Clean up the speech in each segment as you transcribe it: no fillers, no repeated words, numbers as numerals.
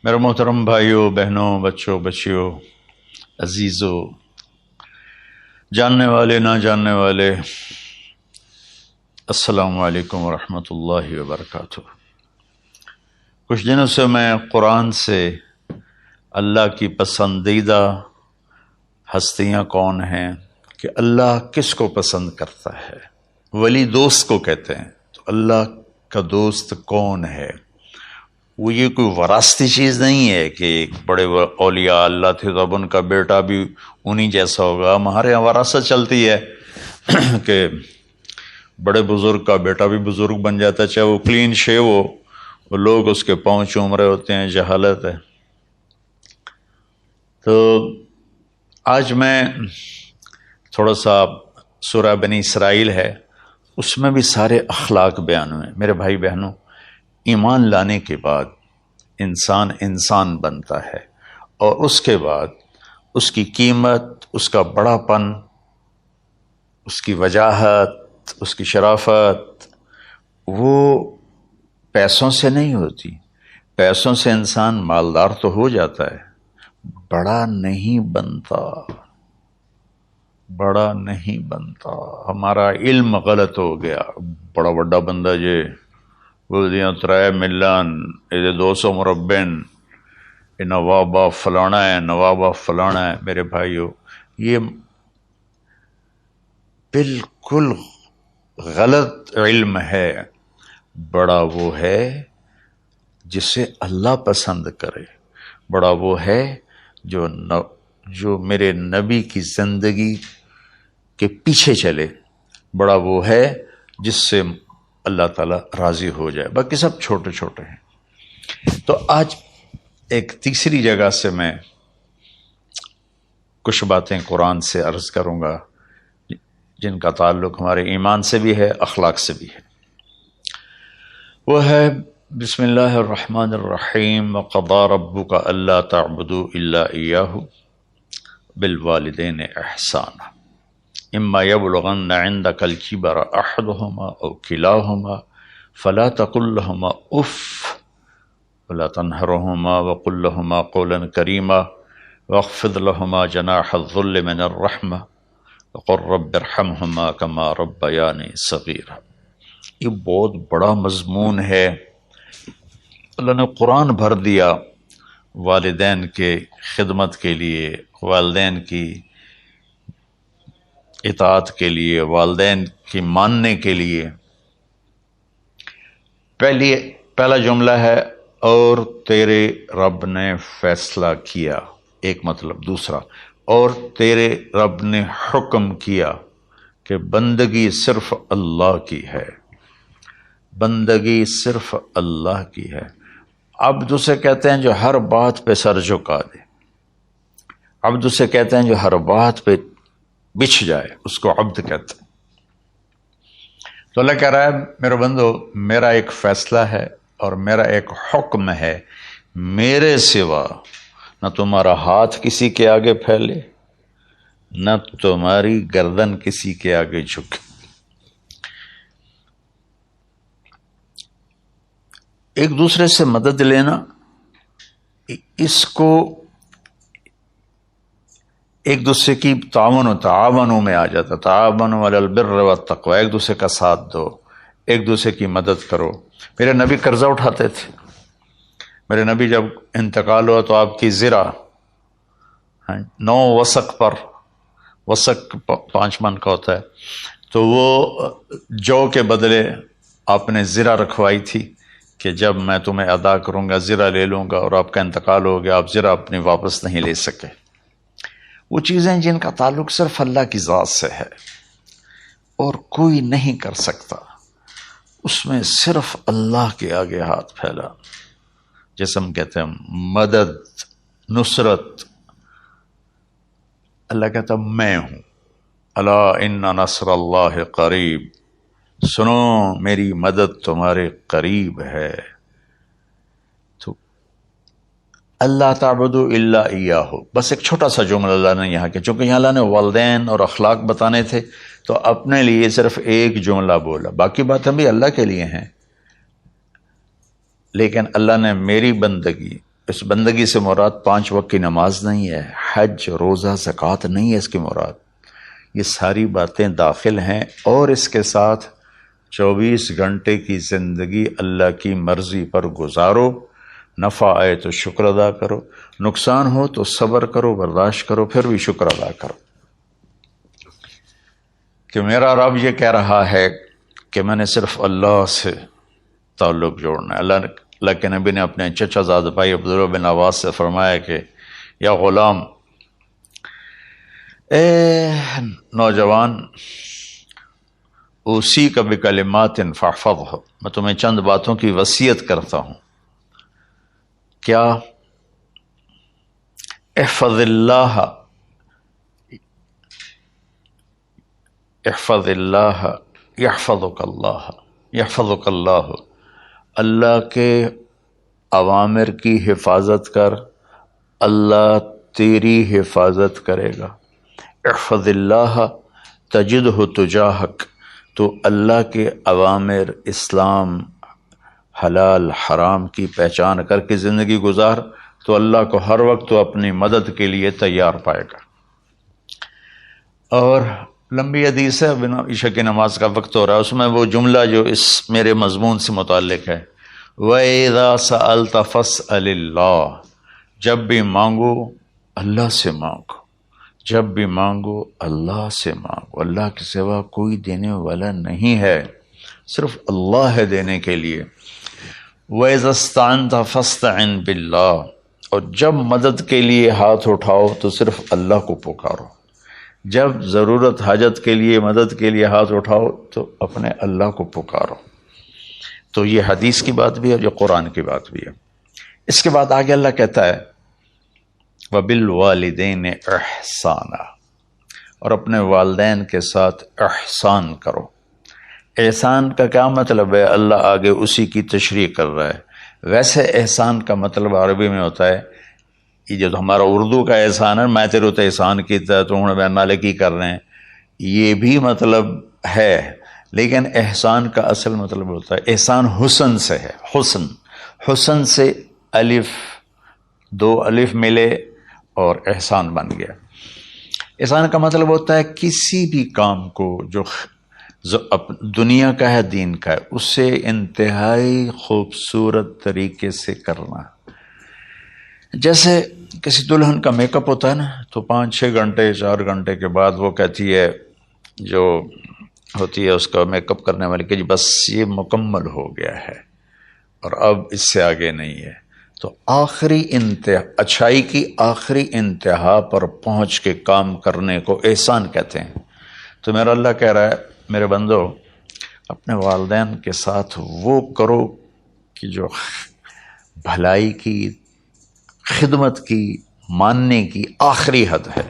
میرے محترم بھائیوں، بہنوں، بچوں، بچیوں، عزیزوں، جاننے والے، نہ جاننے والے، السلام علیکم ورحمۃ اللہ وبرکاتہ۔ کچھ دنوں سے میں قرآن سے اللہ کی پسندیدہ ہستیاں کون ہیں، کہ اللہ کس کو پسند کرتا ہے، ولی دوست کو کہتے ہیں۔ تو اللہ کا دوست کون ہے؟ وہ یہ کوئی وراثتی چیز نہیں ہے کہ ایک بڑے اولیاء اللہ تھے تو اب ان کا بیٹا بھی انہی جیسا ہوگا۔ ہمارے یہاں وراثت چلتی ہے کہ بڑے بزرگ کا بیٹا بھی بزرگ بن جاتا ہے، چاہے وہ کلین شیو ہو، وہ لوگ اس کے پاؤں چوم رہے ہوتے ہیں، جہالت ہے۔ تو آج میں تھوڑا سا سورہ بنی اسرائیل ہے، اس میں بھی سارے اخلاق بیان ہوئے۔ میرے بھائی بہنوں، ایمان لانے کے بعد انسان بنتا ہے، اور اس کے بعد اس کی قیمت، اس کا بڑا پن، اس کی وجاہت، اس کی شرافت وہ پیسوں سے نہیں ہوتی۔ پیسوں سے انسان مالدار تو ہو جاتا ہے، بڑا نہیں بنتا، بڑا نہیں بنتا۔ ہمارا علم غلط ہو گیا۔ بڑا بڑا بندہ جے بول دیا 3 ملین 200 مربع نوابہ فلانا ہے، نوابہ فلانا ہے۔ میرے بھائیو، یہ بالکل غلط علم ہے۔ بڑا وہ ہے جسے اللہ پسند کرے، بڑا وہ ہے جو میرے نبی کی زندگی کے پیچھے چلے، بڑا وہ ہے جس سے اللہ تعالیٰ راضی ہو جائے، باقی سب چھوٹے چھوٹے ہیں۔ تو آج ایک تیسری جگہ سے میں کچھ باتیں قرآن سے عرض کروں گا جن کا تعلق ہمارے ایمان سے بھی ہے، اخلاق سے بھی ہے۔ وہ ہے بسم اللہ الرحمن الرحیم، وَقَضَىٰ رَبُّكَ أَلَّا تَعْبُدُوا إِلَّا إِيَّاهُ بِالْوَالِدَيْنِ إِحْسَانًا إِمَّا يَبْلُغَنَّ عِندَكَ الْكِبَرَ أَحَدُهُمَا أَوْ كِلَاهُمَا فَلَا تَقُل لَّهُمَا أُفٍّ وَلَا تَنْهَرْهُمَا وَقُل لَّهُمَا قَوْلًا كَرِيمًا وَاخْفِضْ لَهُمَا جَنَاحَ الذُّلِّ مِنَ الرَّحْمَةِ وَقُل رَّبِّ ارْحَمْهُمَا كَمَا رَبَّيَانِي صَغِيرًا۔ یہ بہت بڑا مضمون ہے۔ اللہ نے قرآن بھر دیا والدین کے خدمت کے لیے، والدین کی اطاعت کے لیے، والدین کی ماننے کے لیے۔ پہلا جملہ ہے اور تیرے رب نے فیصلہ کیا، ایک مطلب۔ دوسرا، اور تیرے رب نے حکم کیا کہ بندگی صرف اللہ کی ہے، بندگی صرف اللہ کی ہے۔ عبد اسے کہتے ہیں جو ہر بات پہ سر جھکا دے، عبد اسے کہتے ہیں جو ہر بات پہ بچھ جائے، اس کو عبد کہتے ہیں۔ تو اللہ کہہ رہا ہے میرے بندو، میرا ایک فیصلہ ہے اور میرا ایک حکم ہے، میرے سوا نہ تمہارا ہاتھ کسی کے آگے پھیلے، نہ تمہاری گردن کسی کے آگے جھکے۔ ایک دوسرے سے مدد لینا، اس کو ایک دوسرے کی تعاونوں میں آ جاتا، تعاونوا علی البر والتقوی، ایک دوسرے کا ساتھ دو، ایک دوسرے کی مدد کرو۔ میرے نبی قرضہ اٹھاتے تھے۔ میرے نبی جب انتقال ہوا تو آپ کی زرہ 9 وسق پر، وسق 5 من کا ہوتا ہے، تو وہ جو کے بدلے آپ نے زرہ رکھوائی تھی کہ جب میں تمہیں ادا کروں گا زرہ لے لوں گا، اور آپ کا انتقال ہو گیا، آپ زرہ اپنی واپس نہیں لے سکے۔ وہ چیزیں جن کا تعلق صرف اللہ کی ذات سے ہے اور کوئی نہیں کر سکتا، اس میں صرف اللہ کے آگے ہاتھ پھیلا، جیسے ہم کہتے ہیں مدد، نصرت۔ اللہ کہتا میں ہوں، الا ان نصر اللہ قریب، سنو میری مدد تمہارے قریب ہے۔ اللہ تعبدوا الا ایاہ، بس ایک چھوٹا سا جملہ اللہ نے یہاں کیا، چونکہ یہاں اللہ نے والدین اور اخلاق بتانے تھے تو اپنے لیے صرف ایک جملہ بولا، باقی باتیں بھی اللہ کے لیے ہیں، لیکن اللہ نے میری بندگی، اس بندگی سے مراد 5 وقت کی نماز نہیں ہے، حج، روزہ، زکوٰۃ نہیں ہے اس کی مراد، یہ ساری باتیں داخل ہیں، اور اس کے ساتھ 24 گھنٹے کی زندگی اللہ کی مرضی پر گزارو، نفع آئے تو شکر ادا کرو، نقصان ہو تو صبر کرو، برداشت کرو، پھر بھی شکر ادا کرو کہ میرا رب یہ کہہ رہا ہے کہ میں نے صرف اللہ سے تعلق جوڑنا ہے۔ اللہ کے نبی نے اپنے چچا زاد بھائی عبداللہ بن عباس سے فرمایا کہ یا غلام، اے نوجوان، اوصی کا بکلمات فاحفظہ، میں تمہیں چند باتوں کی وصیت کرتا ہوں۔ کیا؟ احفظ اللہ، احفظ اللہ یحفظک اللہ، یحفظک اللہ، اللہ کے اوامر کی حفاظت کر، اللہ تیری حفاظت کرے گا۔ احفظ اللہ تجدہ تجاہک، تو اللہ کے اوامر، اسلام، حلال حرام کی پہچان کر کے زندگی گزار تو اللہ کو ہر وقت تو اپنی مدد کے لیے تیار پائے گا۔ اور لمبی حدیث ہے، بنا عشاء کی نماز کا وقت ہو رہا ہے، اس میں وہ جملہ جو اس میرے مضمون سے متعلق ہے، وَإِذَا سَأَلْتَ فَاسْأَلِ اللَّهِ، جب بھی مانگو اللہ سے مانگو، جب بھی مانگو اللہ سے مانگو، اللہ کے سوا کوئی دینے والا نہیں ہے، صرف اللہ ہے دینے کے لیے۔ وَإِذَا اسْتَعَنْتَ فَاسْتَعِنْ بِاللَّهِ، اور جب مدد کے لیے ہاتھ اٹھاؤ تو صرف اللہ کو پکارو، جب ضرورت حاجت کے لیے مدد کے لیے ہاتھ اٹھاؤ تو اپنے اللہ کو پکارو۔ تو یہ حدیث کی بات بھی ہے، جو قرآن کی بات بھی ہے۔ اس کے بعد آگے اللہ کہتا ہے وَبِالْوَالِدَيْنِ إِحْسَانًا، اور اپنے والدین کے ساتھ احسان کرو۔ احسان کا کیا مطلب ہے؟ اللہ آگے اسی کی تشریح کر رہا ہے۔ ویسے احسان کا مطلب عربی میں ہوتا ہے، یہ جو ہمارا اردو کا احسان ہے، میں تیرے تو احسان کیتا ہے تو ہوں میں نالے کی کر رہے ہیں، یہ بھی مطلب ہے، لیکن احسان کا اصل مطلب ہوتا ہے، احسان حسن سے ہے، حسن، حسن سے الف، 2 الف ملے اور احسان بن گیا۔ احسان کا مطلب ہوتا ہے کسی بھی کام کو جو دنیا کا ہے، دین کا ہے، اسے انتہائی خوبصورت طریقے سے کرنا۔ جیسے کسی دلہن کا میک اپ ہوتا ہے نا، تو 5-6 گھنٹے 4 گھنٹے کے بعد وہ کہتی ہے، جو ہوتی ہے اس کا میک اپ کرنے والی، کہ جی بس یہ مکمل ہو گیا ہے اور اب اس سے آگے نہیں ہے۔ تو آخری انتہا، اچھائی کی آخری انتہا پر پہنچ کے کام کرنے کو احسان کہتے ہیں۔ تو میرا اللہ کہہ رہا ہے میرے بندو، اپنے والدین کے ساتھ وہ کرو کہ جو بھلائی کی، خدمت کی، ماننے کی آخری حد ہے۔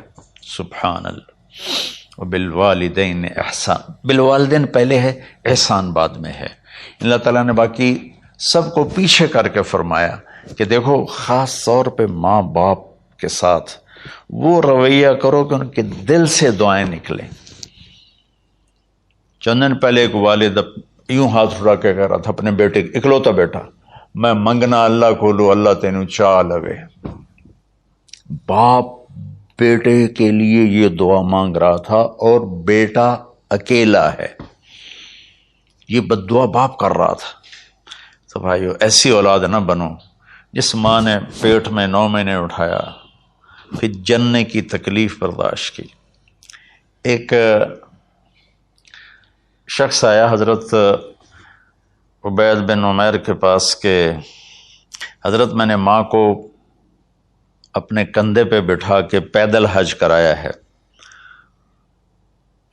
سبحان اللہ۔ وبالوالدین احسان، بالوالدین پہلے ہے، احسان بعد میں ہے۔ اللہ تعالیٰ نے باقی سب کو پیچھے کر کے فرمایا کہ دیکھو خاص طور پہ ماں باپ کے ساتھ وہ رویہ کرو کہ ان کے دل سے دعائیں نکلیں۔ چند دن پہلے ایک والد یوں ہاتھ اٹھا کے کہہ رہا تھا اپنے بیٹے، اکلوتا بیٹا، میں منگنا اللہ کھولو اللہ تینوں چاہ لگے۔ باپ بیٹے کے لیے یہ دعا مانگ رہا تھا اور بیٹا اکیلا ہے، یہ بد دعا باپ کر رہا تھا۔ تو بھائیو ایسی اولاد نہ بنو جس ماں نے پیٹ میں 9 مہینے اٹھایا، پھر جننے کی تکلیف برداشت کی۔ ایک شخص آیا حضرت عبید بن عمیر کے پاس کہ حضرت میں نے ماں کو اپنے کندھے پہ بٹھا کے پیدل حج کرایا ہے،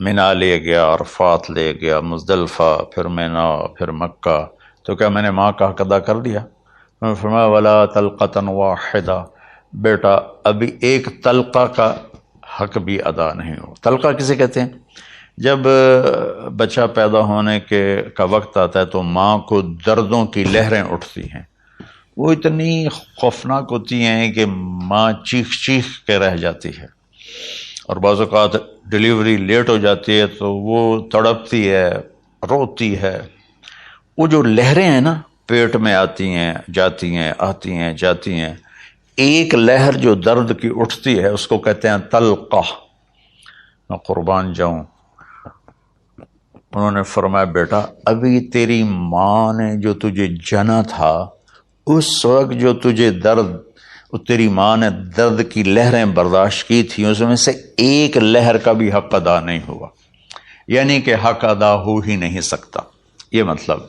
مینا لے گیا، عرفات لے گیا، مزدلفہ، پھر مینا، پھر مکہ، تو کیا میں نے ماں کا حق ادا کر دیا؟ میں نے فرمایا ولا تلقۃ واحدہ، بیٹا ابھی ایک تلقہ کا حق بھی ادا نہیں ہو۔ تلقہ کسے کہتے ہیں؟ جب بچہ پیدا ہونے کا وقت آتا ہے تو ماں کو دردوں کی لہریں اٹھتی ہیں، وہ اتنی خوفناک ہوتی ہیں کہ ماں چیخ چیخ کے رہ جاتی ہے، اور بعض اوقات ڈیلیوری لیٹ ہو جاتی ہے تو وہ تڑپتی ہے، روتی ہے۔ وہ جو لہریں ہیں نا پیٹ میں آتی ہیں جاتی ہیں، آتی ہیں جاتی ہیں، ایک لہر جو درد کی اٹھتی ہے اس کو کہتے ہیں تلقہ. میں قربان جاؤں، انہوں نے فرمایا بیٹا ابھی تیری ماں نے جو تجھے جنا تھا اس وقت جو تجھے درد، تیری ماں نے درد کی لہریں برداشت کی تھی، اس میں سے ایک لہر کا بھی حق ادا نہیں ہوا، یعنی کہ حق ادا ہو ہی نہیں سکتا. یہ مطلب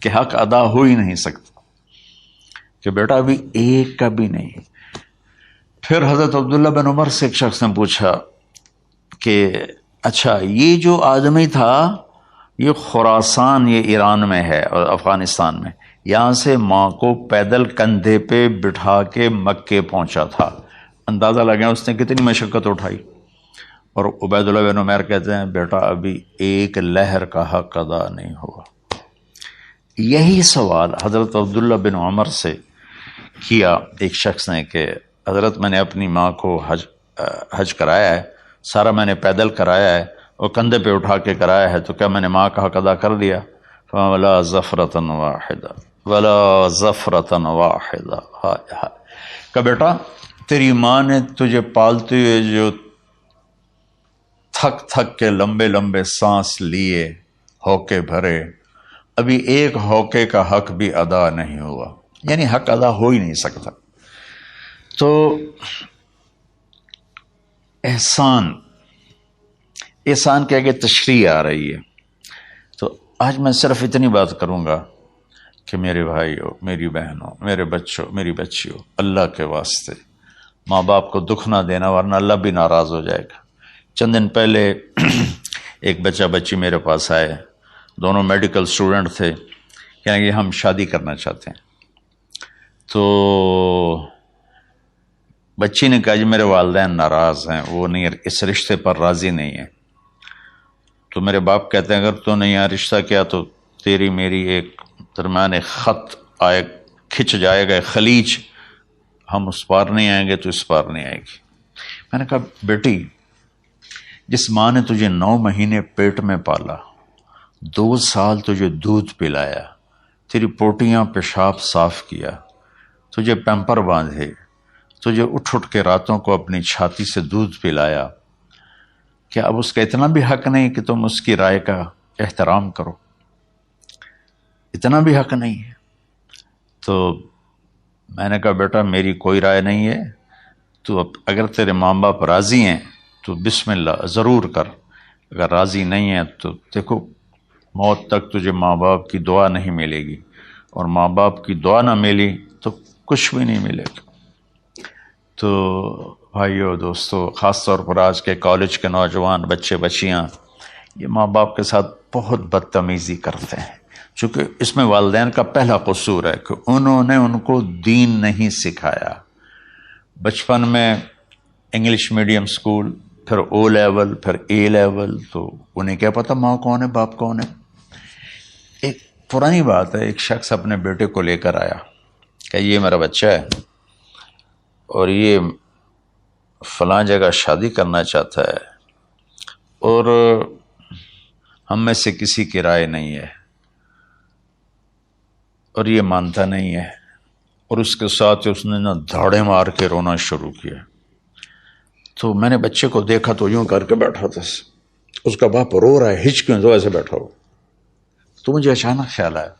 کہ حق ادا ہو ہی نہیں سکتا کہ بیٹا ابھی ایک کا بھی نہیں. پھر حضرت عبداللہ بن عمر سے ایک شخص نے پوچھا کہ اچھا یہ جو آدمی تھا یہ خراسان، یہ ایران میں ہے اور افغانستان میں، یہاں سے ماں کو پیدل کندھے پہ بٹھا کے مکے پہنچا تھا، اندازہ لگا اس نے کتنی مشقت اٹھائی. اور عبید اللہ بن عمیر کہتے ہیں بیٹا ابھی ایک لہر کا حق ادا نہیں ہوا. یہی سوال حضرت عبداللہ بن عمر سے کیا ایک شخص نے کہ حضرت میں نے اپنی ماں کو حج کرایا ہے، سارا میں نے پیدل کرایا ہے اور کندھے پہ اٹھا کے کرایا ہے، تو کیا میں نے ماں کا حق ادا کر دیا؟ وَلَا زَفْرَةً وَاحِدَةً وَلَا زَفْرَةً وَاحِدَةً. کہ بیٹا تیری ماں نے تجھے پالتے ہوئے جو تھک تھک کے لمبے لمبے سانس لیے، ہوکے بھرے، ابھی ایک ہوکے کا حق بھی ادا نہیں ہوا، یعنی حق ادا ہو ہی نہیں سکتا. تو احسان کے آگے تشریح آ رہی ہے. تو آج میں صرف اتنی بات کروں گا کہ میرے بھائیوں، میری بہنوں، میرے بچوں، میری بچیوں، اللہ کے واسطے ماں باپ کو دکھ نہ دینا ورنہ اللہ بھی ناراض ہو جائے گا. چند دن پہلے ایک بچہ بچی میرے پاس آئے، دونوں میڈیکل اسٹوڈنٹ تھے، کہیں گے ہم شادی کرنا چاہتے ہیں. تو بچی نے کہا جی میرے والدین ناراض ہیں، وہ نہیں، اس رشتے پر راضی نہیں ہیں. تو میرے باپ کہتے ہیں اگر تو نے یہاں رشتہ کیا تو تیری میری ایک درمیان ایک خط آئے، کھچ جائے گا خلیج، ہم اس پار نہیں آئیں گے تو اس پار نہیں آئے گی. میں نے کہا بیٹی جس ماں نے تجھے 9 مہینے پیٹ میں پالا، 2 سال تجھے دودھ پلایا، تیری پوٹیاں پیشاب صاف کیا، تجھے پیمپر باندھے، تجھے اٹھ اٹھ کے راتوں کو اپنی چھاتی سے دودھ پلایا، کیا اب اس کا اتنا بھی حق نہیں کہ تم اس کی رائے کا احترام کرو؟ اتنا بھی حق نہیں ہے؟ تو میں نے کہا بیٹا میری کوئی رائے نہیں ہے، تو اگر تیرے ماں باپ راضی ہیں تو بسم اللہ ضرور کر، اگر راضی نہیں ہیں تو دیکھو موت تک تجھے ماں باپ کی دعا نہیں ملے گی، اور ماں باپ کی دعا نہ ملی تو کچھ بھی نہیں ملے گا. تو بھائیو دوستو، خاص طور پر آج کے کالج کے نوجوان بچے بچیاں یہ ماں باپ کے ساتھ بہت بدتمیزی کرتے ہیں، چونکہ اس میں والدین کا پہلا قصور ہے کہ انہوں نے ان کو دین نہیں سکھایا. بچپن میں انگلش میڈیم سکول، پھر او لیول، پھر اے لیول، تو انہیں کیا پتہ ماں کون ہے باپ کون ہے. ایک پرانی بات ہے، ایک شخص اپنے بیٹے کو لے کر آیا کہ یہ میرا بچہ ہے اور یہ فلاں جگہ شادی کرنا چاہتا ہے اور ہم میں سے کسی کی رائے نہیں ہے اور یہ مانتا نہیں ہے، اور اس کے ساتھ اس نے نا دھاڑے مار کے رونا شروع کیا. تو میں نے بچے کو دیکھا تو یوں کر کے بیٹھا تھا، اس کا باپ رو رہا ہے، ہچ کیوں تو ایسے بیٹھا ہو. تو مجھے اچانک خیال آیا،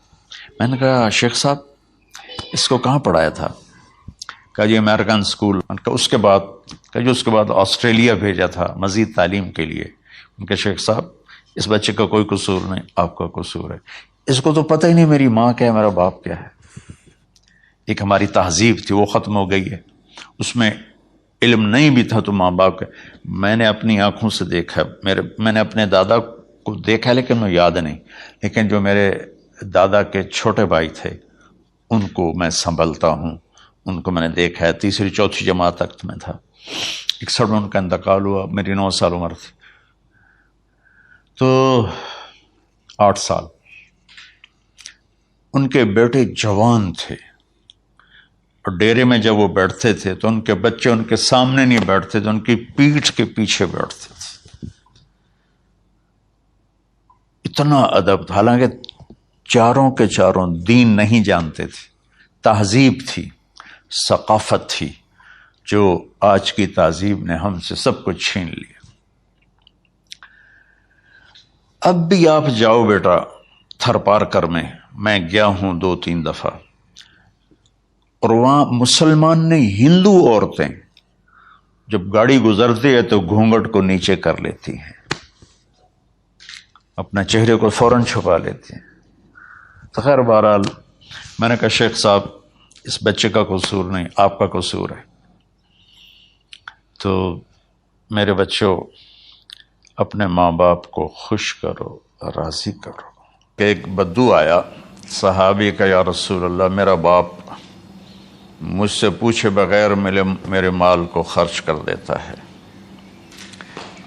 میں نے کہا شیخ صاحب اس کو کہاں پڑھایا تھا؟ کہا جی امریکن اسکول. اس کے بعد آسٹریلیا بھیجا تھا مزید تعلیم کے لیے. ان کے شیخ صاحب اس بچے کا کوئی قصور نہیں، آپ کا قصور ہے. اس کو تو پتہ ہی نہیں میری ماں کیا ہے، میرا باپ کیا ہے. ایک ہماری تہذیب تھی وہ ختم ہو گئی ہے، اس میں علم نہیں بھی تھا تو ماں باپ کا. میں نے اپنی آنکھوں سے دیکھا، میں نے اپنے دادا کو دیکھا لیکن میں یاد نہیں، لیکن جو میرے دادا کے چھوٹے بھائی تھے ان کو میں سنبھلتا ہوں، ان کو میں نے دیکھا ہے. 3ری 4تھی جماعت تک میں تھا، 61 میں ان کا انتقال ہوا، میری 9 سال عمر تھی. تو 8 سال ان کے بیٹے جوان تھے، اور ڈیرے میں جب وہ بیٹھتے تھے تو ان کے بچے ان کے سامنے نہیں بیٹھتے تھے، ان کی پیٹھ کے پیچھے بیٹھتے تھے. اتنا ادب، حالانکہ چاروں کے چاروں دین نہیں جانتے تھے، تہذیب تھی. ثقافت تھی جو آج کی تہذیب نے ہم سے سب کچھ چھین لیا۔ اب بھی آپ جاؤ بیٹا تھر پارکر میں گیا ہوں 2-3 دفعہ، اور وہاں مسلمان نہیں ہندو عورتیں جب گاڑی گزرتی ہے تو گھونگھٹ کو نیچے کر لیتی ہیں، اپنا چہرے کو فوراً چھپا لیتی ہیں۔ تو خیر بہرحال میں نے کہا شیخ صاحب اس بچے کا قصور نہیں، آپ کا قصور ہے۔ تو میرے بچوں اپنے ماں باپ کو خوش کرو، راضی کرو۔ کہ ایک بدو آیا صحابی کا، یا رسول اللہ میرا باپ مجھ سے پوچھے بغیر میرے مال کو خرچ کر دیتا ہے۔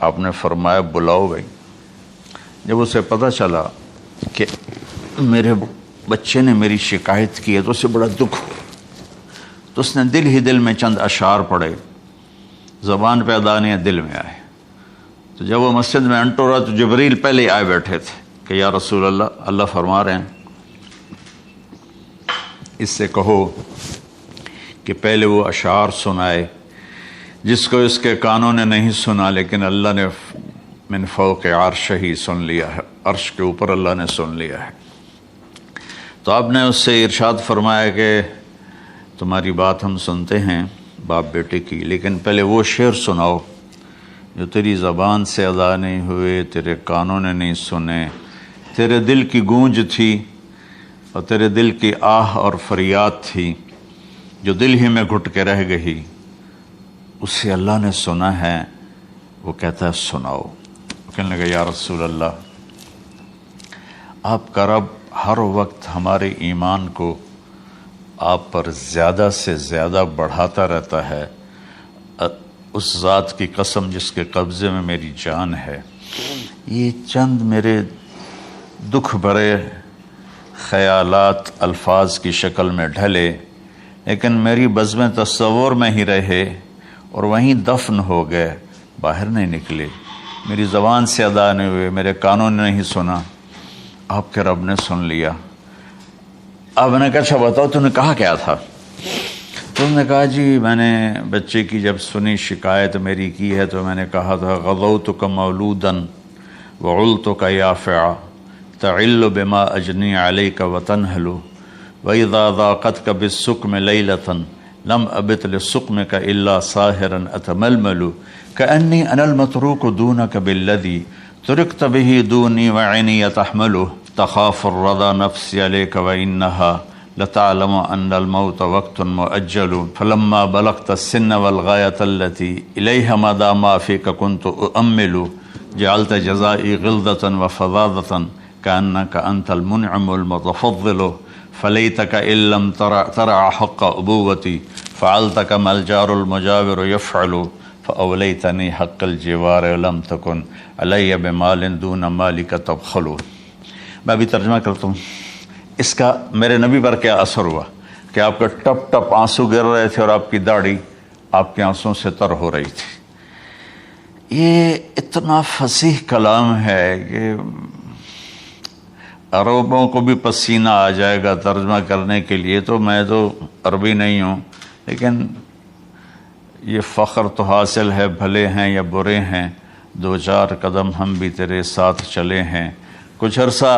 آپ نے فرمایا بلاؤ بھائی۔ جب اسے پتہ چلا کہ میرے بچے نے میری شکایت کی ہے تو اسے بڑا دکھ ہوا، تو اس نے دل ہی دل میں چند اشعار پڑھے، زبان پہ ادا نہیں دل میں آئے۔ تو جب وہ مسجد میں انٹر رہا تو جبریل پہلے آئے بیٹھے تھے کہ یا رسول اللہ، اللہ فرما رہے ہیں اس سے کہو کہ پہلے وہ اشعار سنائے جس کو اس کے کانوں نے نہیں سنا، لیکن اللہ نے من فوق عرش ہی سن لیا ہے، عرش کے اوپر اللہ نے سن لیا ہے۔ تو آپ نے اس سے ارشاد فرمایا کہ تمہاری بات ہم سنتے ہیں باپ بیٹے کی، لیکن پہلے وہ شعر سناؤ جو تیری زبان سے ادا نہیں ہوئے، تیرے کانوں نے نہیں سنے، تیرے دل کی گونج تھی اور تیرے دل کی آہ اور فریاد تھی جو دل ہی میں گھٹ کے رہ گئی، اسے اللہ نے سنا ہے۔ وہ کہتا ہے سناؤ۔ کہنے لگا یا رسول اللہ، آپ کا رب ہر وقت ہمارے ایمان کو آپ پر زیادہ سے زیادہ بڑھاتا رہتا ہے، اس ذات کی قسم جس کے قبضے میں میری جان ہے۔ یہ چند میرے دکھ بھرے خیالات الفاظ کی شکل میں ڈھلے، لیکن میری بزم تصور میں ہی رہے اور وہیں دفن ہو گئے، باہر نہیں نکلے، میری زبان سے ادا نہیں ہوئے، میرے کانوں نے نہیں سنا، آپ کے رب نے سن لیا۔ اب میں نے کہا اچھا بتاؤ تم نے کہا کیا تھا؟ تم نے کہا جی میں نے بچے کی جب سنی شکایت میری کی ہے تو میں نے کہا تھا غضوتک مولودا وعلتک یافعا تعل بما اجنی علیک وتنہل وإذا ضاقتک بالسقم لیلة لم ابت لسقمک الا ساہرا اتململ کأنی انا المتروک دونک بالذی ترکت به دونی وعینی تحملہ تخاف الرضا نفسی علیک وإنہا لتعلم ان الموت وقت مؤجل فلما بلغت السن والغایة التي الیہ مدى ما فیک كنت اؤمل جعلت جزائی غلظة وفظاظة كأنك انت المنعم المتفضل فلیتک ان لم ترع حق ابوتی فعلت كما الجار المجاور يفعل فأولیتنی حق الجوار لم تکن علی بمال دون مالک تبخل۔ میں بھی ترجمہ کرتا ہوں۔ اس کا میرے نبی پر کیا اثر ہوا کہ آپ کے ٹپ ٹپ آنسو گر رہے تھے اور آپ کی داڑھی آپ کے آنسوں سے تر ہو رہی تھی۔ یہ اتنا فصیح کلام ہے کہ عربوں کو بھی پسینہ آ جائے گا ترجمہ کرنے کے لیے، تو میں تو عربی نہیں ہوں، لیکن یہ فخر تو حاصل ہے، بھلے ہیں یا برے ہیں 2-4 قدم ہم بھی تیرے ساتھ چلے ہیں۔ کچھ عرصہ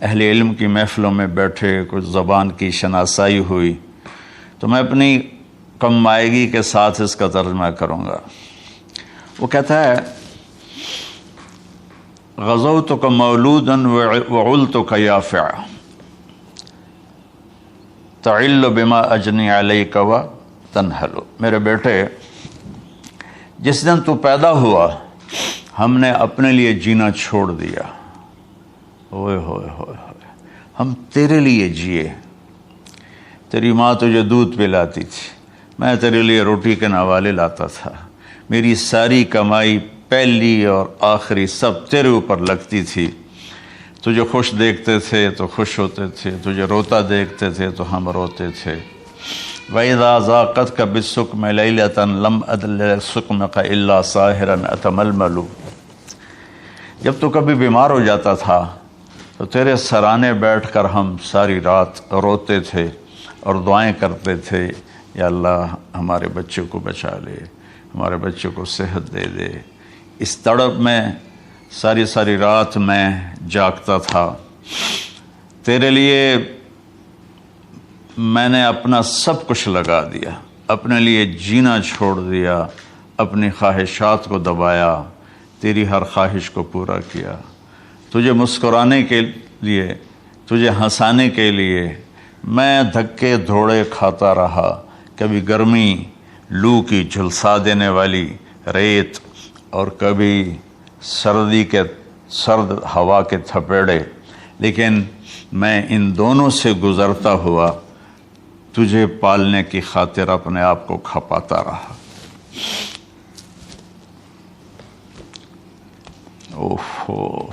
اہل علم کی محفلوں میں بیٹھے، کچھ زبان کی شناسائی ہوئی، تو میں اپنی کم مائگی کے ساتھ اس کا ترجمہ کروں گا۔ وہ کہتا ہے غزوتک مولودا وعلتک یافعا تعل بما اجنی علیک وتنہل۔ میرے بیٹے جس دن تو پیدا ہوا ہم نے اپنے لیے جینا چھوڑ دیا، ہوئے ہوئے ہوئے ہوئے، ہم تیرے لیے جیے۔ تیری ماں تجھے دودھ پلاتی تھی، میں تیرے لیے روٹی کے نوالے لاتا تھا، میری ساری کمائی پہلی اور آخری سب تیرے اوپر لگتی تھی۔ تجھے خوش دیکھتے تھے تو خوش ہوتے تھے، تجھے روتا دیکھتے تھے تو ہم روتے تھے۔ وَإِذَا ضَاقَتْكَ بِالسُّقْمِ لَيْلَةً لَمْ أَدْلِ سُقْمَكَ إِلَّا سَاهِرًا أَتَمَلْمَلُ۔ جب تو کبھی بیمار ہو جاتا تھا تو تیرے سرانے بیٹھ کر ہم ساری رات روتے تھے اور دعائیں کرتے تھے، یا اللہ ہمارے بچے کو بچا لے، ہمارے بچے کو صحت دے دے۔ اس تڑپ میں ساری رات میں جاگتا تھا، تیرے لیے میں نے اپنا سب کچھ لگا دیا، اپنے لیے جینا چھوڑ دیا، اپنی خواہشات کو دبایا، تیری ہر خواہش کو پورا کیا، تجھے مسکرانے کے لیے، تجھے ہنسانے کے لیے میں دھکے دھوڑے کھاتا رہا، کبھی گرمی لو کی جھلسا دینے والی ریت اور کبھی سردی کے سرد ہوا کے تھپیڑے، لیکن میں ان دونوں سے گزرتا ہوا تجھے پالنے کی خاطر اپنے آپ کو کھپاتا رہا۔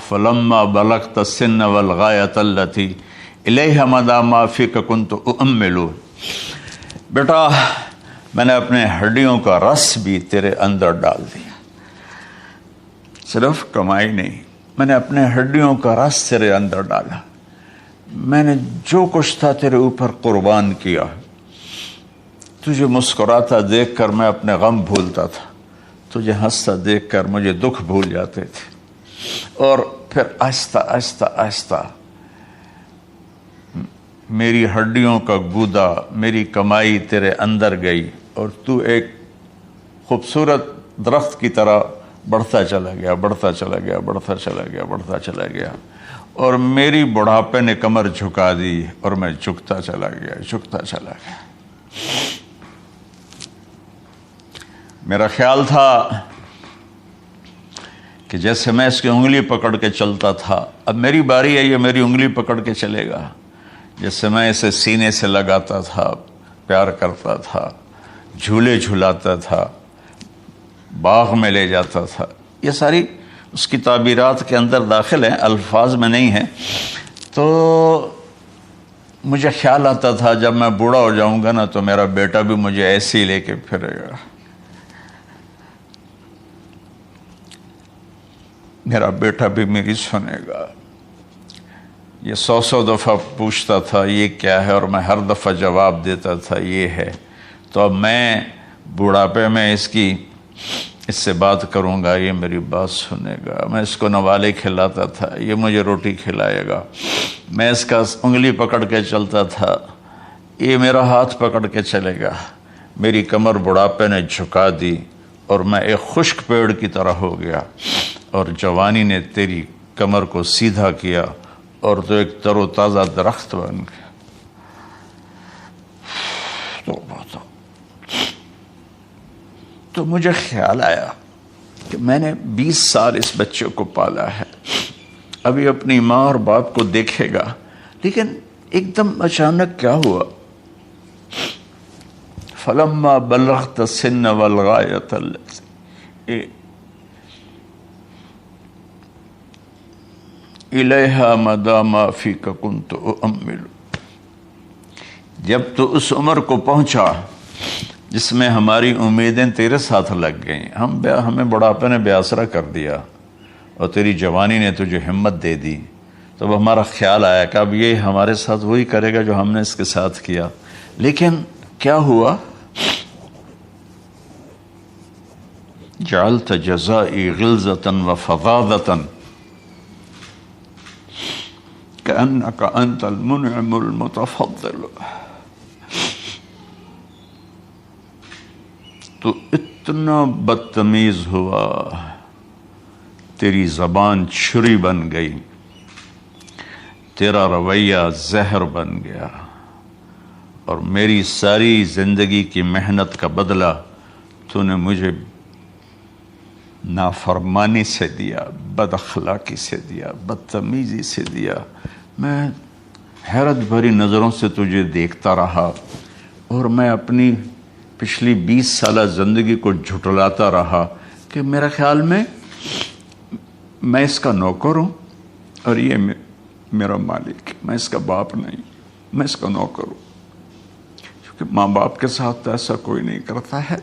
فلما بلغت السن والغایۃ التی الیہ مدی ما فیک کنت اؤمل، بیٹا میں نے اپنے ہڈیوں کا رس بھی تیرے اندر ڈال دیا، صرف کمائی نہیں، میں نے اپنے ہڈیوں کا رس تیرے اندر ڈالا، میں نے جو کچھ تھا تیرے اوپر قربان کیا۔ تجھے مسکراتا دیکھ کر میں اپنے غم بھولتا تھا، تجھے ہنستا دیکھ کر مجھے دکھ بھول جاتے تھے، اور پھر آہستہ آہستہ آہستہ میری ہڈیوں کا گودا، میری کمائی تیرے اندر گئی، اور تو ایک خوبصورت درخت کی طرح بڑھتا چلا گیا، بڑھتا چلا گیا، بڑھتا چلا گیا، بڑھتا چلا گیا، اور میری بڑھاپے نے کمر جھکا دی اور میں جھکتا چلا گیا، جھکتا چلا گیا۔ میرا خیال تھا کہ جیسے میں اس کی انگلی پکڑ کے چلتا تھا، اب میری باری ہے، یہ میری انگلی پکڑ کے چلے گا، جیسے میں اسے سینے سے لگاتا تھا، پیار کرتا تھا، جھولے جھلاتا تھا، باغ میں لے جاتا تھا، یہ ساری اس کی تعبیرات کے اندر داخل ہیں، الفاظ میں نہیں ہیں۔ تو مجھے خیال آتا تھا جب میں بوڑھا ہو جاؤں گا نا تو میرا بیٹا بھی مجھے ایسے ہی لے کے پھرے گا، میرا بیٹا بھی میری سنے گا۔ یہ 100 دفعہ پوچھتا تھا یہ کیا ہے، اور میں ہر دفعہ جواب دیتا تھا یہ ہے۔ تو اب میں بوڑھاپے میں اس سے بات کروں گا، یہ میری بات سنے گا۔ میں اس کو نوالے کھلاتا تھا، یہ مجھے روٹی کھلائے گا۔ میں اس کا انگلی پکڑ کے چلتا تھا، یہ میرا ہاتھ پکڑ کے چلے گا۔ میری کمر بڑھاپے نے جھکا دی اور میں ایک خشک پیڑ کی طرح ہو گیا، اور جوانی نے تیری کمر کو سیدھا کیا اور تو ایک تر و تازہ درخت بن گیا۔ تو مجھے خیال آیا کہ میں نے 20 سال اس بچے کو پالا ہے، ابھی اپنی ماں اور باپ کو دیکھے گا، لیکن ایک دم اچانک کیا ہوا؟ فلما بلغت السن والغایۃ التی الیہا مدی ما فیک کنت اؤمل، جب تو اس عمر کو پہنچا جس میں ہماری امیدیں تیرے ساتھ لگ گئیں، ہمیں بڑھاپے نے بے آسرا کر دیا اور تیری جوانی نے تجھے ہمت دے دی، تب ہمارا خیال آیا کہ اب یہ ہمارے ساتھ وہی کرے گا جو ہم نے اس کے ساتھ کیا۔ لیکن کیا ہوا؟ جعلت جزائی غلظۃ وفظاظۃ کأنک انت المنعم المتفضل، تو اتنا بدتمیز ہوا، تیری زبان چھری بن گئی، تیرا رویہ زہر بن گیا، اور میری ساری زندگی کی محنت کا بدلہ تو نے مجھے نافرمانی سے دیا، بد اخلاقی سے دیا، بدتمیزی سے دیا۔ میں حیرت بھری نظروں سے تجھے دیکھتا رہا، اور میں اپنی پچھلی 20 سالہ زندگی کو جھٹلاتا رہا کہ میرا خیال میں اس کا نوکر ہوں اور یہ میرا مالک، میں اس کا باپ نہیں، میں اس کا نوکر ہوں، کیونکہ ماں باپ کے ساتھ ایسا کوئی نہیں کرتا ہے،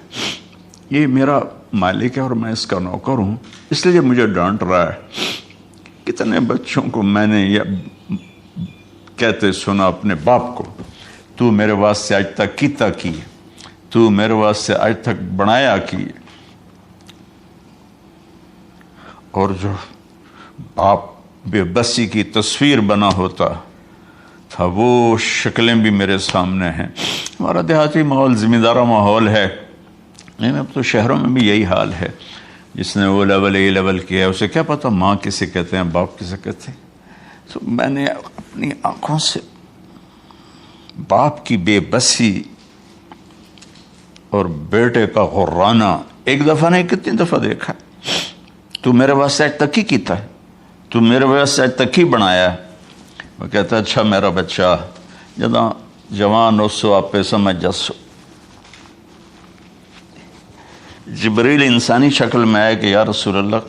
یہ میرا مالک ہے اور میں اس کا نوکر ہوں، اس لیے مجھے ڈانٹ رہا ہے۔ کتنے بچوں کو میں نے یہ کہتے سنا اپنے باپ کو، تو میرے واسطے آج تک کیتا کی، تو میرے واسطے آج تک بنایا کی، اور جو باپ بے بسی کی تصویر بنا ہوتا تھا وہ شکلیں بھی میرے سامنے ہیں۔ ہمارا دیہاتی ماحول ذمہ دارہ ماحول ہے، نہیں اب تو شہروں میں بھی یہی حال ہے۔ جس نے وہ لیول اے لیول کیا ہے اسے کیا پتہ ماں کسے کہتے ہیں، باپ کسے کہتے ہیں۔ تو میں نے اپنی آنکھوں سے باپ کی بے بسی اور بیٹے کا غرانہ ایک دفعہ نہیں کتنی دفعہ دیکھا۔ تو میرے واسطے آج تک ہی کیتا ہے، تو میرے واسطے آج تک ہی بنایا ہے۔ وہ کہتا ہے اچھا میرا بچہ جداں جوان ہو سو آپ پہ سمجھ جسو۔ جبریل انسانی شکل میں آئے کہ یا رسول اللہ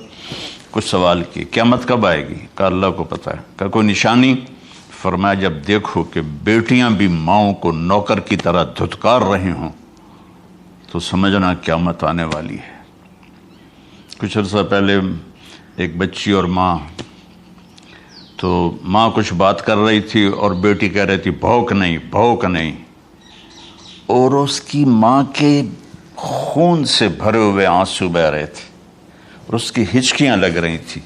کچھ سوال کی، قیامت کب آئے گی؟ کہا اللہ کو پتہ ہے۔ کہا کوئی نشانی؟ فرمایا جب دیکھو کہ بیٹیاں بھی ماؤں کو نوکر کی طرح دھتکار رہی ہوں تو سمجھنا قیامت آنے والی ہے۔ کچھ عرصہ پہلے ایک بچی اور ماں، تو ماں کچھ بات کر رہی تھی اور بیٹی کہہ رہی تھی بھوک نہیں بھوک نہیں، اور اس کی ماں کے خون سے بھرے ہوئے آنسو بہ رہے تھے اور اس کی ہچکیاں لگ رہی تھی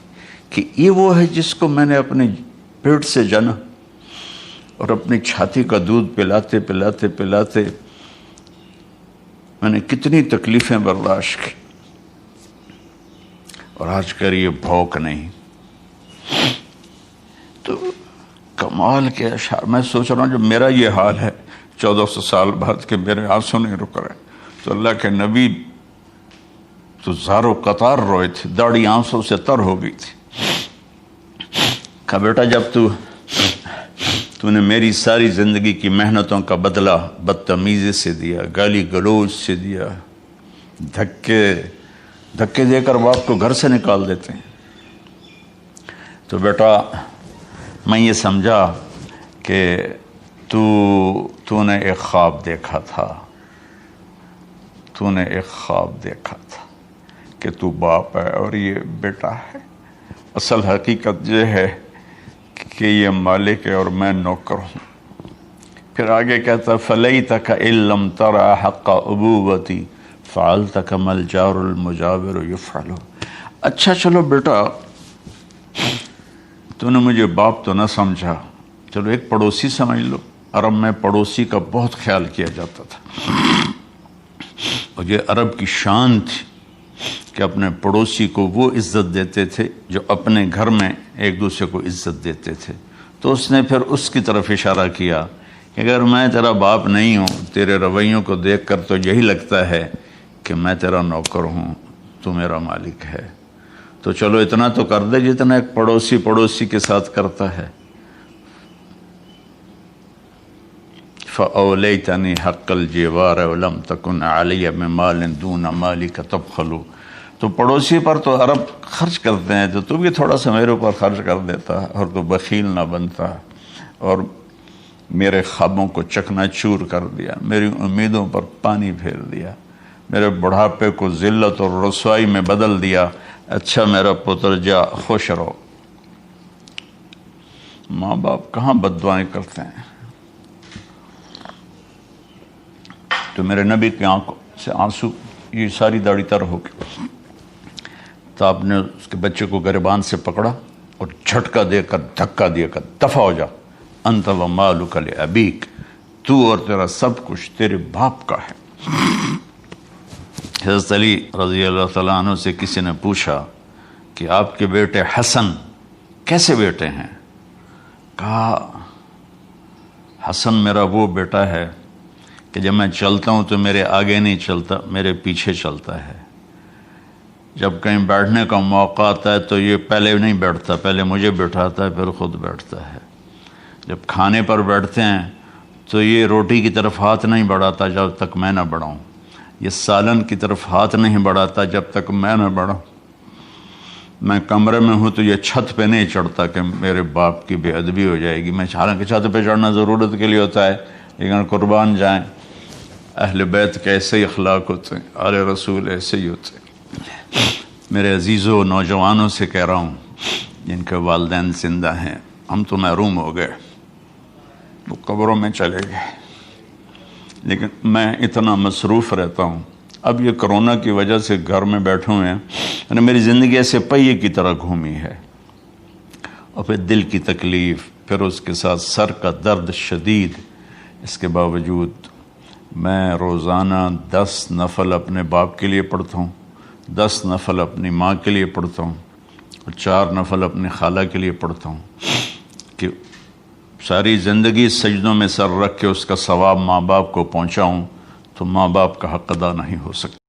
کہ یہ وہ ہے جس کو میں نے اپنے پیٹ سے جنا اور اپنی چھاتی کا دودھ پلاتے پلاتے پلاتے میں نے کتنی تکلیفیں برداشت کی، اور آج کر یہ بھوک نہیں۔ تو کمال کے اشعار میں سوچ رہا ہوں جب میرا یہ حال ہے 1400 سال بعد کہ میرے آنسو نہیں رک رہے، تو اللہ کے نبی تو زارو قطار روئے تھے، داڑھی آنسوں سے تر ہو گئی تھی۔ کہا بیٹا جب تو نے میری ساری زندگی کی محنتوں کا بدلہ بدتمیزی سے دیا، گالی گلوچ سے دیا، دھکے دے کر باپ کو گھر سے نکال دیتے ہیں، تو بیٹا میں یہ سمجھا کہ تو نے ایک خواب دیکھا تھا، تو نے ایک خواب دیکھا تھا کہ تو باپ ہے اور یہ بیٹا ہے۔ اصل حقیقت یہ ہے کہ یہ مالک ہے اور میں نوکر ہوں۔ پھر آگے کہتا فَلَيْتَكَ إِن لَّمْ تَرَ حَقَّ أُبُوَّتِي فَعَلْتَ كَمَا الْجَارُ الْمُجَاوِرُ يَفْعَلُ۔ اچھا چلو بیٹا تو نے مجھے باپ تو نہ سمجھا، چلو ایک پڑوسی سمجھ لو۔ عرب میں پڑوسی کا بہت خیال کیا جاتا تھا، اور یہ عرب کی شان تھی کہ اپنے پڑوسی کو وہ عزت دیتے تھے جو اپنے گھر میں ایک دوسرے کو عزت دیتے تھے۔ تو اس نے پھر اس کی طرف اشارہ کیا کہ اگر میں تیرا باپ نہیں ہوں، تیرے رویوں کو دیکھ کر تو یہی لگتا ہے کہ میں تیرا نوکر ہوں، تو میرا مالک ہے، تو چلو اتنا تو کر دے جتنا ایک پڑوسی کے ساتھ کرتا ہے۔ فَأَوْلَيْتَنِي حَقَّ الْجِوَارِ وَلَمْ تَكُنْ عَلَيَّ مِنْ دُونَ مَالِكَ تَبْخَلُ۔ تو پڑوسی پر تو عرب خرچ کرتے ہیں، تو بھی تھوڑا سا میرے اوپر خرچ کر دیتا اور تو بخیل نہ بنتا، اور میرے خوابوں کو چکنا چور کر دیا، میری امیدوں پر پانی پھیر دیا، میرے بڑھاپے کو ذلت اور رسوائی میں بدل دیا۔ اچھا میرا پتر جا خوش رہو۔ ماں باپ کہاں بد دعائیں کرتے ہیں۔ تو میرے نبی کی آنکھوں سے آنسو، یہ ساری داڑھی تر ہو گئی، تو آپ نے اس کے بچے کو گریبان سے پکڑا اور جھٹکا دے کر دھکا دے کر دفع ہو جا، انت و مالک لابیک، تو اور تیرا سب کچھ تیرے باپ کا ہے۔ حضرت علی رضی اللہ تعالیٰ عنہ سے کسی نے پوچھا کہ آپ کے بیٹے حسن کیسے بیٹے ہیں؟ کہا حسن میرا وہ بیٹا ہے کہ جب میں چلتا ہوں تو میرے آگے نہیں چلتا، میرے پیچھے چلتا ہے۔ جب کہیں بیٹھنے کا موقع آتا ہے تو یہ پہلے نہیں بیٹھتا، پہلے مجھے بٹھاتا ہے پھر خود بیٹھتا ہے۔ جب کھانے پر بیٹھتے ہیں تو یہ روٹی کی طرف ہاتھ نہیں بڑھاتا جب تک میں نہ بڑھاؤں، یہ سالن کی طرف ہاتھ نہیں بڑھاتا جب تک میں نہ بڑھاؤں۔ میں کمرے میں ہوں تو یہ چھت پہ نہیں چڑھتا کہ میرے باپ کی بے ادبی ہو جائے گی۔ میں حالانکہ چھت پہ چڑھنا ضرورت کے لیے ہوتا ہے، لیکن قربان جائیں اہل بیت کے ایسے ہی اخلاق ہوتے ہیں، آل رسول ایسے ہی ہوتے ہیں۔ میرے عزیزوں نوجوانوں سے کہہ رہا ہوں جن کے والدین زندہ ہیں، ہم تو محروم ہو گئے، وہ قبروں میں چلے گئے، لیکن میں اتنا مصروف رہتا ہوں. اب یہ کرونا کی وجہ سے گھر میں بیٹھے ہوئے ہیں، یعنی میری زندگی ایسے پہیے کی طرح گھومی ہے، اور پھر دل کی تکلیف، پھر اس کے ساتھ سر کا درد شدید. اس کے باوجود میں روزانہ 10 نفل اپنے باپ کے لیے پڑھتا ہوں، 10 نفل اپنی ماں کے لیے پڑھتا ہوں، اور 4 نفل اپنی خالہ کے لیے پڑھتا ہوں، کہ ساری زندگی سجدوں میں سر رکھ کے اس کا ثواب ماں باپ کو پہنچاؤں، تو ماں باپ کا حق ادا نہیں ہو سکتا.